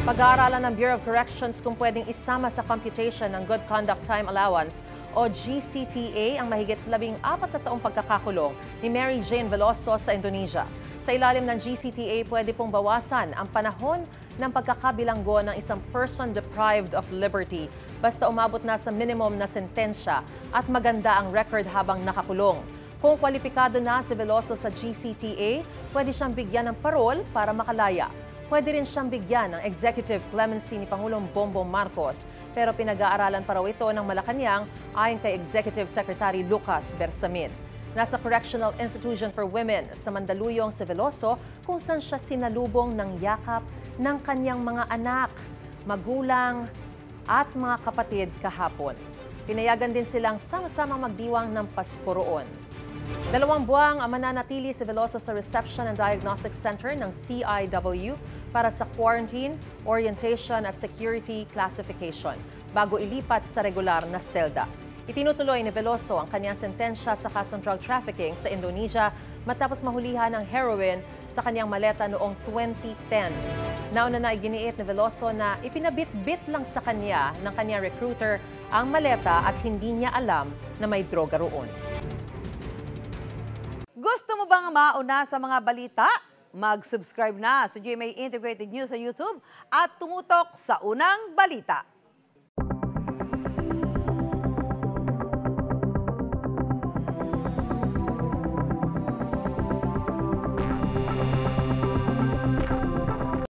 Pag-aaralan ng Bureau of Corrections kung pwedeng isama sa computation ng Good Conduct Time Allowance o GCTA ang mahigit 14 na taong pagkakakulong ni Mary Jane Veloso sa Indonesia. Sa ilalim ng GCTA, pwede pong bawasan ang panahon ng pagkakabilanggo ng isang person deprived of liberty basta umabot na sa minimum na sentensya at maganda ang record habang nakakulong. Kung kwalipikado na si Veloso sa GCTA, pwede siyang bigyan ng parol para makalaya. Pwede rin siyang bigyan ng executive clemency ni Pangulong Bongbong Marcos, pero pinag-aaralan pa raw ito ng Malacanang ayon kay Executive Secretary Lucas Bersamin. Nasa Correctional Institution for Women sa Mandaluyong si Veloso kung saan siya sinalubong ng yakap ng kanyang mga anak, magulang at mga kapatid kahapon. Pinayagan din silang sama-samang magdiwang ng Pasko roon. 2 buwang mananatili si Veloso sa Reception and Diagnostic Center ng CIW para sa quarantine, orientation at security classification bago ilipat sa regular na selda. Itinutuloy ni Veloso ang kanyang sentensya sa kasong drug trafficking sa Indonesia matapos mahulihan ng heroin sa kanyang maleta noong 2010. Nauna na iginiit ni Veloso na ipinabit-bit lang sa kanya ng kanyang recruiter ang maleta at hindi niya alam na may droga roon. Gusto mo bang mauna sa mga balita? Mag-subscribe na sa GMA Integrated News sa YouTube at tumutok sa unang balita.